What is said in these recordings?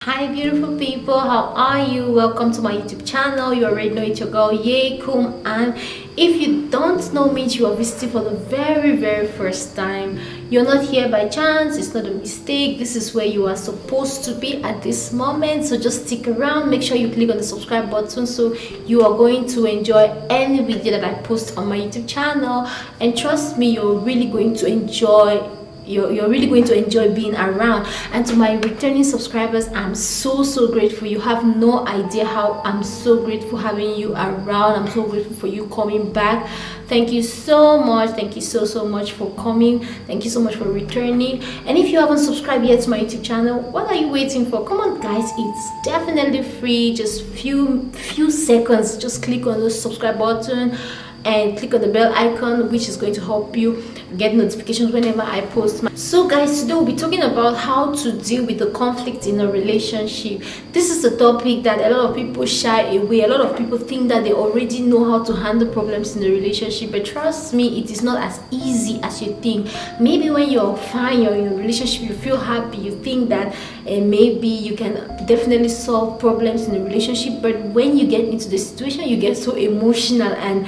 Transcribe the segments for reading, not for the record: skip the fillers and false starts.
Hi beautiful people, how are you? Welcome to my YouTube channel. You already know it's your girl Yekum, and if you don't know me, you are visiting for the very first time. You're not here by chance, it's not a mistake. This is where you are supposed to be at this moment. So just stick around, make sure you click on the subscribe button so you are going to enjoy any video that I post on my YouTube channel. And trust me, you're really going to enjoy you're really going to enjoy being around. And to my returning subscribers, I'm so grateful. You have no idea how I'm so grateful having you around. I'm so grateful for you coming back. Thank you so much. Thank you so much for coming. Thank you so much for returning. And if you haven't subscribed yet to my YouTube channel, what are you waiting for? Come on guys, it's definitely free. Just few seconds. Just click on the subscribe button and click on the bell icon, which is going to help you get notifications whenever I post. So guys, today we'll be talking about how to deal with the conflict in a relationship. This is a topic that a lot of people shy away. A lot of people think that they already know how to handle problems in a relationship, but trust me, it is not as easy as you think. Maybe when you're fine, you're in a relationship, you feel happy, you think that maybe you can definitely solve problems in a relationship, but when you get into the situation, you get so emotional and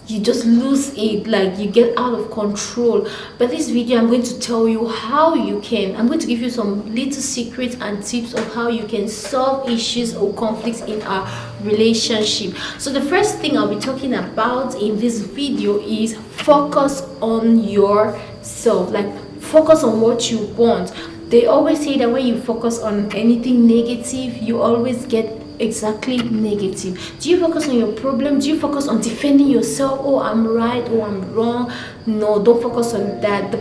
you just lose it, like you get out of control. But this video, I'm going to tell you how you can. I'm going to give you some little secrets and tips of how you can solve issues or conflicts in our relationship. So the first thing I'll be talking about in this video is focus on yourself. Like, focus on what you want. They always say that when you focus on anything negative, you always get exactly negative. Do you focus on your problem? Do you focus on defending yourself? Oh, I'm right, oh, I'm wrong? No, don't focus on that. The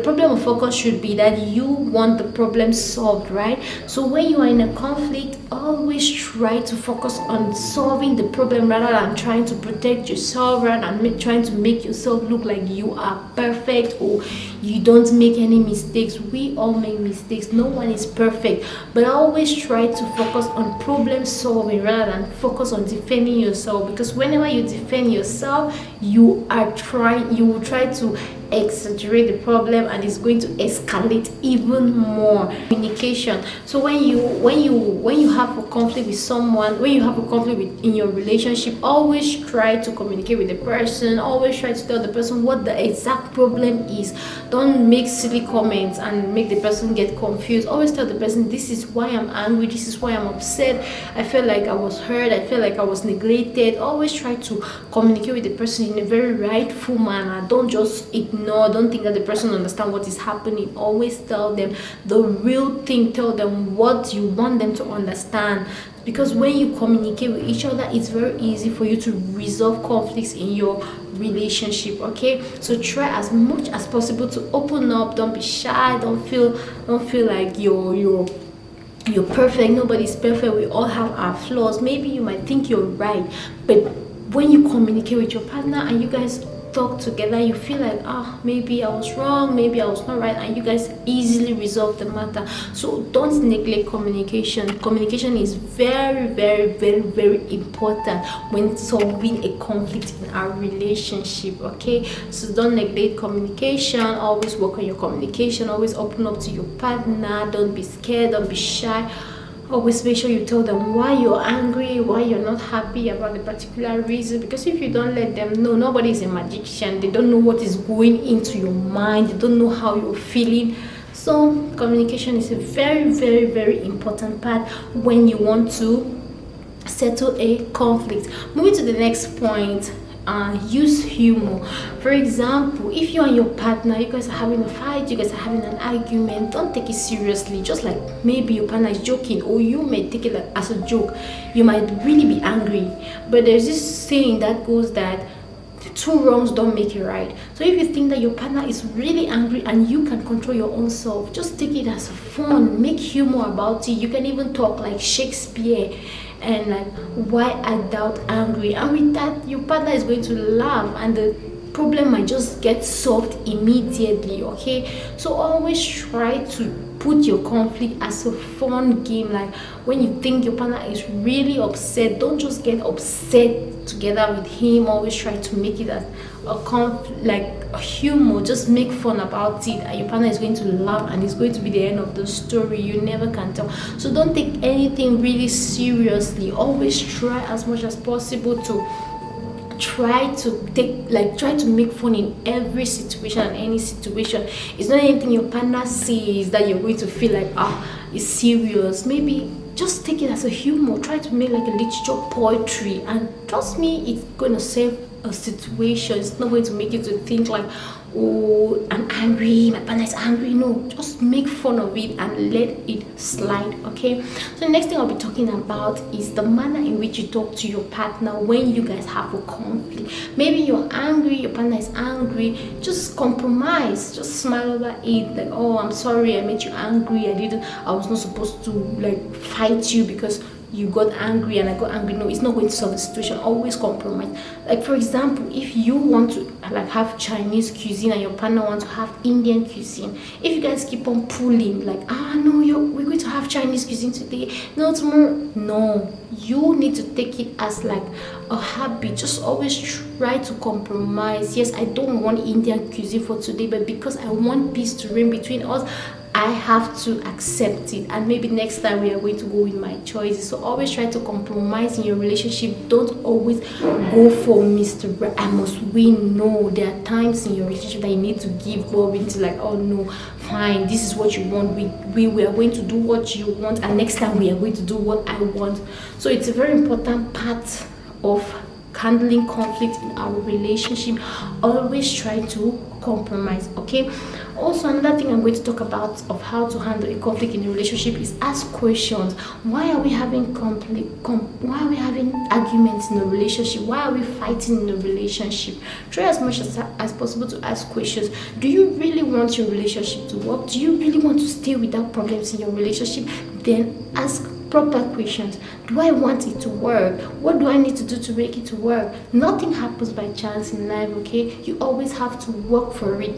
problem of focus should be that you want the problem solved, right? So when you are in a conflict, always try to focus on solving the problem rather than trying to protect yourself, rather than trying to make yourself look like you are perfect or you don't make any mistakes. We all make mistakes, no one is perfect, but always try to focus on problem solving rather than focus on defending yourself, because whenever you defend yourself, you will try to exaggerate the problem and it's going to escalate even more. Communication. So when you have a conflict with someone, when you have a conflict in your relationship, always try to communicate with the person. Always try to tell the person what the exact problem is. Don't make silly comments and make the person get confused. Always tell the person, this is why I'm angry, this is why I'm upset, I feel like I was hurt, I feel like I was neglected. Always try to communicate with the person in a very rightful manner. Don't just ignore. Don't think that the person understands what is happening. Always tell them the real thing. Tell them what you want them to understand, because when you communicate with each other, it's very easy for you to resolve conflicts in your relationship. Okay, so try as much as possible to open up. Don't be shy. Don't feel like you're perfect. Nobody's perfect. We all have our flaws. Maybe you might think you're right, but when you communicate with your partner and you guys talk together, you feel like, maybe I was wrong, maybe I was not right, and you guys easily resolve the matter. So don't neglect communication. Communication is very important when solving a conflict in our relationship. Okay, so don't neglect communication. Always work on your communication. Always open up to your partner. Don't be scared, don't be shy. Always make sure you tell them why you're angry, why you're not happy about a particular reason, because if you don't let them know, nobody is a magician. They don't know what is going into your mind. They don't know how you're feeling. So communication is a very important part when you want to settle a conflict. Moving to the next point, use humor. For example, if you and your partner, you guys are having a fight, you guys are having an argument, don't take it seriously. Just like maybe your partner is joking, or you may take it as a joke. You might really be angry, but there's this saying that goes that two wrongs don't make it right. So if you think that your partner is really angry and you can control your own self, just take it as fun. Make humor about it. You can even talk like Shakespeare and like, why art thou angry? And with that, your partner is going to laugh and the problem might just get solved immediately. Okay, so always try to put your conflict as a fun game. Like when you think your partner is really upset, don't just get upset together with him. Always try to make it as like a humor. Just make fun about it, and your partner is going to laugh, and it's going to be the end of the story. You never can tell. So don't take anything really seriously. Always try as much as possible to try to make fun in every situation and any situation. It's not anything your partner says that you're going to feel like it's serious. Maybe just take it as a humor. Try to make like a literature poetry, and trust me, it's going to save a situation. It's not going to make you to think like, oh, I'm angry, my partner is angry. No, just make fun of it and let it slide. Okay, so the next thing I'll be talking about is the manner in which you talk to your partner when you guys have a conflict. Maybe you're angry, your partner is angry. Just compromise, just smile over it, like, oh, I'm sorry I made you angry, I was not supposed to like fight you because you got angry and I got angry. No, it's not going to solve the situation. Always compromise. Like for example, if you want to like have Chinese cuisine and your partner wants to have Indian cuisine, if you guys keep on pulling like, no, we're going to have Chinese cuisine today, no, tomorrow, no, you need to take it as like a habit. Just always try to compromise. Yes, I don't want Indian cuisine for today, but because I want peace to reign between us, I have to accept it, and maybe next time we are going to go with my choices. So always try to compromise in your relationship. Don't always go for Mr. Right, I must win. No, there are times in your relationship that you need to give up into like, oh no, fine, this is what you want. We are going to do what you want, and next time we are going to do what I want. So it's a very important part of handling conflict in our relationship. Always try to compromise. Okay, also another thing I'm going to talk about of how to handle a conflict in a relationship is ask questions. Why are we having conflict? Why are we having arguments in a relationship? Why are we fighting in a relationship? Try as much as possible to ask questions. Do you really want your relationship to work? Do you really want to stay without problems in your relationship? Then ask proper questions. Do I want it to work? What do I need to do to make it to work? Nothing happens by chance in life. Okay, you always have to work for it.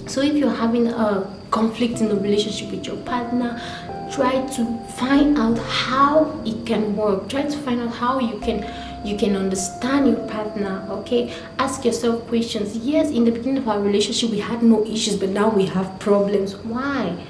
So if you're having a conflict in a relationship with your partner, try to find out how it can work. Try to find out how you can understand your partner. Okay, ask yourself questions. Yes, in the beginning of our relationship we had no issues, but now we have problems. Why?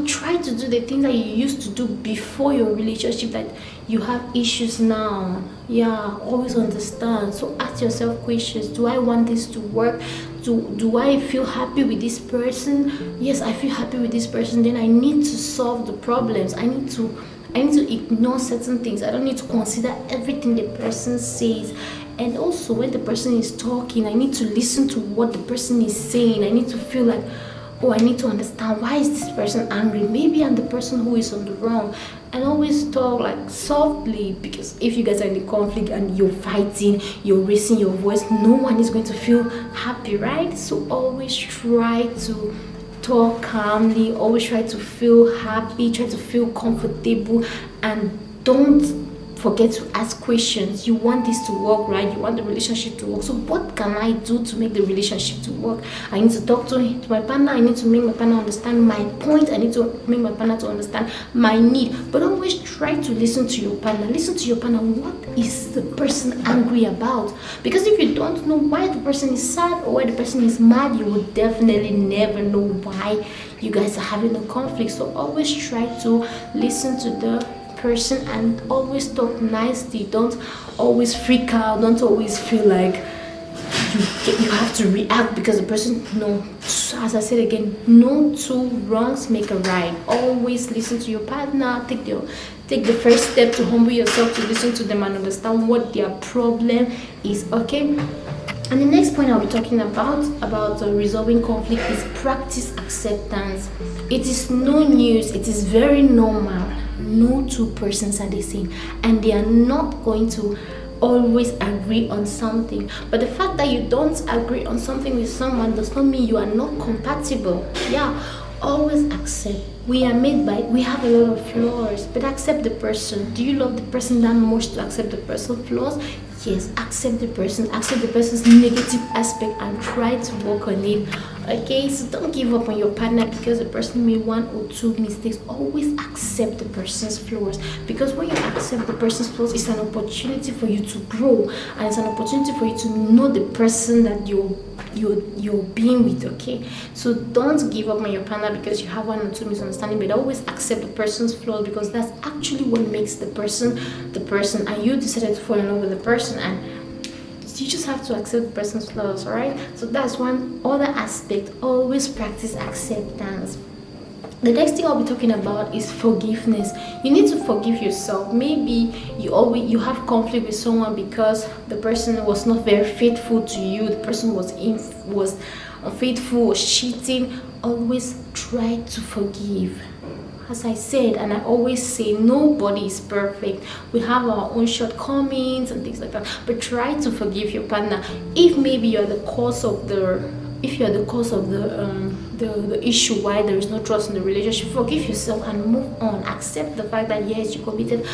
Try to do the things that you used to do before your relationship that you have issues now. Yeah, always understand. So ask yourself questions. Do I want this to work? Do I feel happy with this person? Yes, I feel happy with this person. Then I need to solve the problems. I need to ignore certain things. I don't need to consider everything the person says. And also when the person is talking, I need to listen to what the person is saying. I need to feel like, oh, I need to understand, why is this person angry? Maybe I'm the person who is on the wrong. And always talk like softly, because if you guys are in a conflict and you're fighting, you're raising your voice, no one is going to feel happy, right? So always try to talk calmly, always try to feel happy, try to feel comfortable, and don't forget to ask questions. You want this to work, right? You want the relationship to work. So what can I do to make the relationship to work? I need to talk to my partner. I need to make my partner understand my point. I need to make my partner to understand my need. But always try to listen to your partner. Listen to your partner. What is the person angry about? Because if you don't know why the person is sad or why the person is mad, you will definitely never know why you guys are having a conflict. So always try to listen to the person and always talk nicely. Don't always freak out. Don't always feel like you have to react because the person, no. As I said again, no two wrongs make a right. Always listen to your partner. Take the first step to humble yourself, to listen to them and understand what their problem is. Okay, and the next point I'll be talking about resolving conflict is practice acceptance. It is no news. It is very normal. No two persons are the same, and they are not going to always agree on something. But the fact that you don't agree on something with someone does not mean you are not compatible. Yeah, always accept. We have a lot of flaws, but accept the person. Do you love the person that much to accept the person's flaws? Yes, accept the person, accept the person's negative aspect and try to work on it. Okay, so don't give up on your partner because the person made one or two mistakes. Always accept the person's flaws, because when you accept the person's flaws, it's an opportunity for you to grow, and it's an opportunity for you to know the person that you're being with. Okay, so don't give up on your partner because you have one or two misunderstanding, but always accept the person's flaws, because that's actually what makes the person, and you decided to fall in love with the person, and you just have to accept the person's flaws. All right, so that's one other aspect. Always practice acceptance. The next thing I'll be talking about is forgiveness. You need to forgive yourself. Maybe you have conflict with someone because the person was not very faithful to you. The person was unfaithful, was cheating. Always try to forgive. As I said, and I always say, nobody is perfect. We have our own shortcomings and things like that. But try to forgive your partner. If maybe you're the cause of the issue why there is no trust in the relationship, forgive yourself and move on. Accept the fact that yes, you committed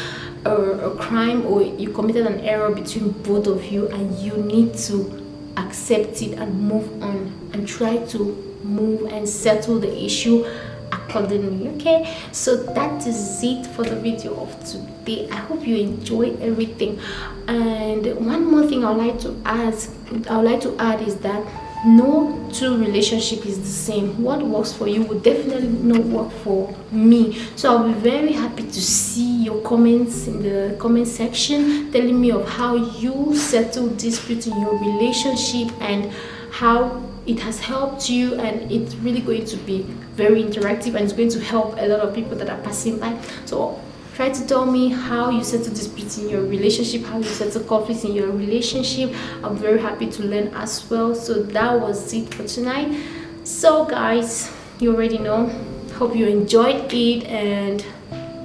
a crime, or you committed an error between both of you, and you need to accept it and move on, and try to move and settle the issue accordingly. Okay, so that is it for the video of today. I hope you enjoy everything, and one more thing I would like to add is that no two relationship is the same. What works for you will definitely not work for me. So I'll be very happy to see your comments in the comment section, telling me of how you settle disputes in your relationship and how it has helped you. And it's really going to be very interactive, and it's going to help a lot of people that are passing by. So try to tell me how you settle disputes in your relationship, how you settle conflicts in your relationship. I'm very happy to learn as well. So that was it for tonight. So guys, you already know. Hope you enjoyed it, and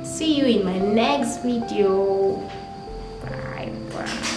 see you in my next video. Bye bye.